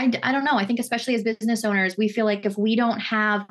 I don't know. I think especially as business owners, we feel like if we don't have,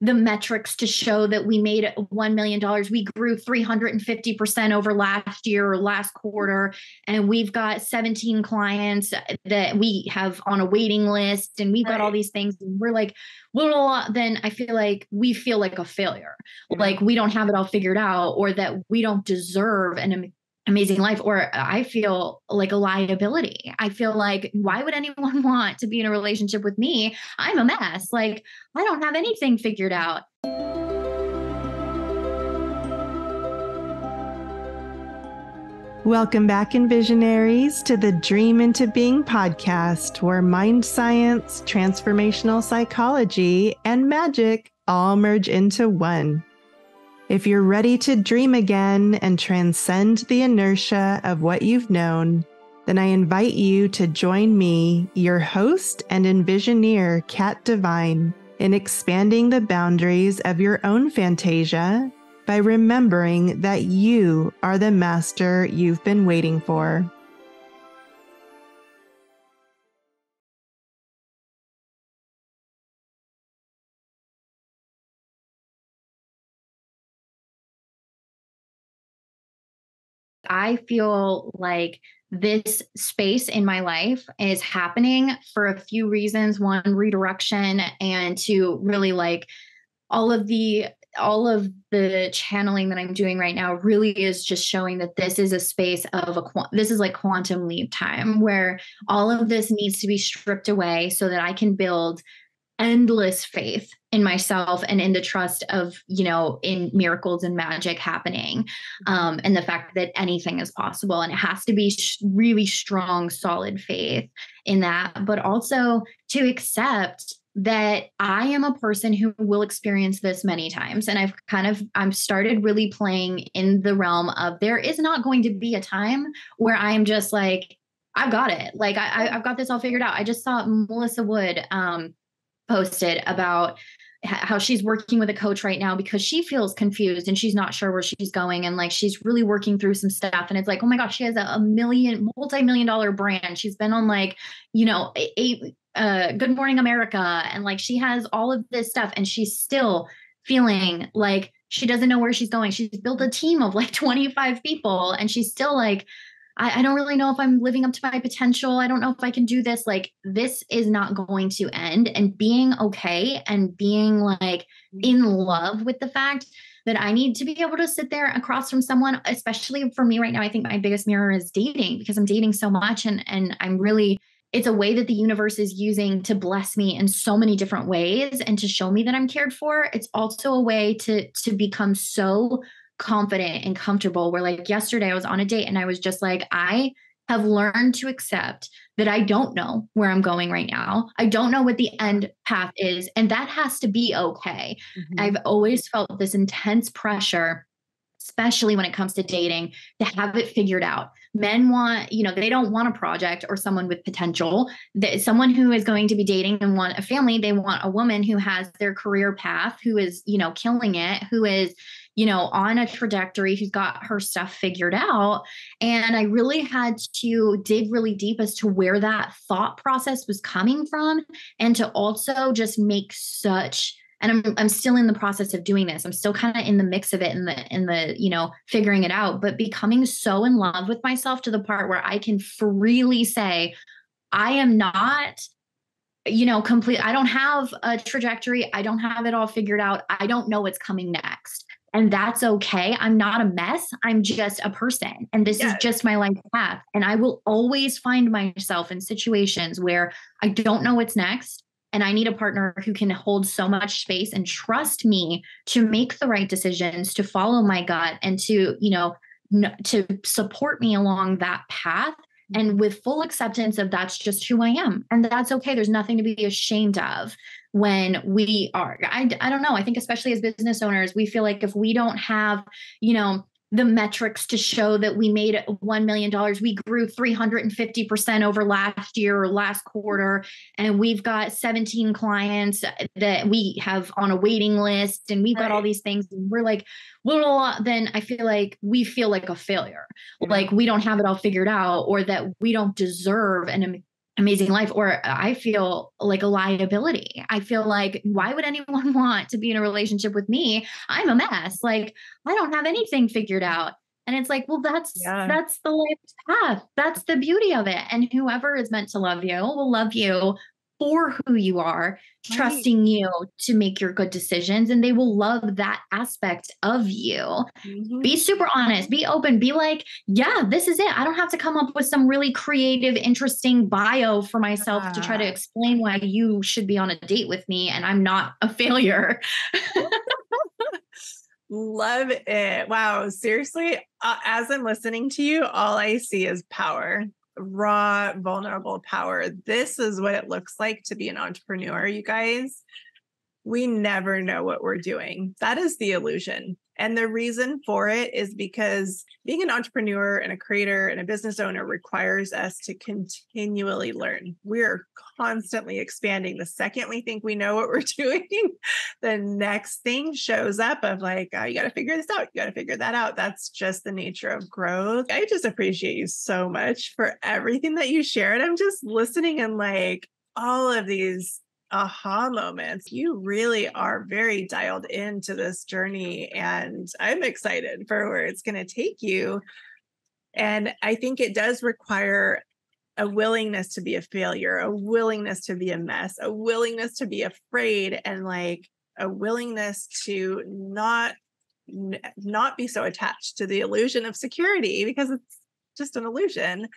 the metrics to show that we made $1 million, we grew 350% over last year or last quarter, and we've got 17 clients that we have on a waiting list, and we've got all these things, and we're like, well, then I feel like we feel like a failure, like we don't have it all figured out, or that we don't deserve an amazing life, or I feel like a liability. I feel like, why would anyone want to be in a relationship with me? I'm a mess. Like, I don't have anything figured out. Welcome back, Envisionaries, to the Dream into Being podcast, where mind science, transformational psychology, and magic all merge into one. If you're ready to dream again and transcend the inertia of what you've known, then I invite you to join me, your host and Envisioneer, Kat Divine, in expanding the boundaries of your own Fantasia by remembering that you are the master you've been waiting for. I feel like this space in my life is happening for a few reasons. One, redirection, and two, really like all of the channeling that I'm doing right now really is just showing that this is a space of this is like quantum leap time, where all of this needs to be stripped away so that I can build endless faith in myself and in the trust of, in miracles and magic happening. And the fact that anything is possible, and it has to be really strong, solid faith in that, but also to accept that I am a person who will experience this many times. And I'm started really playing in the realm of, there is not going to be a time where I'm just like, I've got it. Like I've got this all figured out. I just saw Melissa Wood, posted about how she's working with a coach right now because she feels confused and she's not sure where she's going. And like, she's really working through some stuff. And it's like, oh my gosh, she has a multi-million-dollar brand. She's been on like, Good Morning America. And like, she has all of this stuff and she's still feeling like she doesn't know where she's going. She's built a team of like 25 people and she's still like, I don't really know if I'm living up to my potential. I don't know if I can do this. Like, this is not going to end. And being okay and being like in love with the fact that I need to be able to sit there across from someone, especially for me right now. I think my biggest mirror is dating, because I'm dating so much, and I'm really, it's a way that the universe is using to bless me in so many different ways and to show me that I'm cared for. It's also a way to become so confident and comfortable, where like yesterday I was on a date and I was just like, I have learned to accept that I don't know where I'm going right now. I don't know what the end path is. And that has to be okay. Mm-hmm. I've always felt this intense pressure, especially when it comes to dating, to have it figured out. Men want, they don't want a project or someone with potential. Someone who is going to be dating and want a family, they want a woman who has their career path, who is, killing it, who is, on a trajectory, who's got her stuff figured out. And I really had to dig really deep as to where that thought process was coming from, and to also just make such, and I'm still in the process of doing this. I'm still kind of in the mix of it, in the figuring it out, but becoming so in love with myself to the part where I can freely say, I am not, complete. I don't have a trajectory. I don't have it all figured out. I don't know what's coming next. And that's okay. I'm not a mess. I'm just a person. And this is just my life path. And I will always find myself in situations where I don't know what's next. And I need a partner who can hold so much space and trust me to make the right decisions, to follow my gut, and to, to support me along that path. And with full acceptance of that's just who I am. And that's okay. There's nothing to be ashamed of when we are. I don't know. I think especially as business owners, we feel like if we don't have, the metrics to show that we made $1 million, we grew 350% over last year or last quarter, and we've got 17 clients that we have on a waiting list, and we've got all these things, and we're like, well, then I feel like we feel like a failure, like we don't have it all figured out, or that we don't deserve an amazing life, or I feel like a liability. I feel like, why would anyone want to be in a relationship with me? I'm a mess. Like, I don't have anything figured out. And it's like, well, Yeah. that's the life path. That's the beauty of it. And whoever is meant to love you will love you for who you are, Right. trusting you to make your good decisions, and they will love that aspect of you. Mhm. Be super honest, be open, be like, yeah, this is it. I don't have to come up with some really creative, interesting bio for myself to try to Ah. explain why you should be on a date with me and I'm not a failure. Love it. Wow. Seriously, as I'm listening to you, all I see is power, raw, vulnerable power. This is what it looks like to be an entrepreneur, you guys. We never know what we're doing. That is the illusion. And the reason for it is because being an entrepreneur and a creator and a business owner requires us to continually learn. We're constantly expanding. The second we think we know what we're doing, the next thing shows up of like, oh, you got to figure this out. You got to figure that out. That's just the nature of growth. I just appreciate you so much for everything that you shared. I'm just listening and like all of these aha moments. You really are very dialed into this journey, and I'm excited for where it's going to take you. And I think it does require a willingness to be a failure, a willingness to be a mess, a willingness to be afraid, and like a willingness to not be so attached to the illusion of security, because it's just an illusion.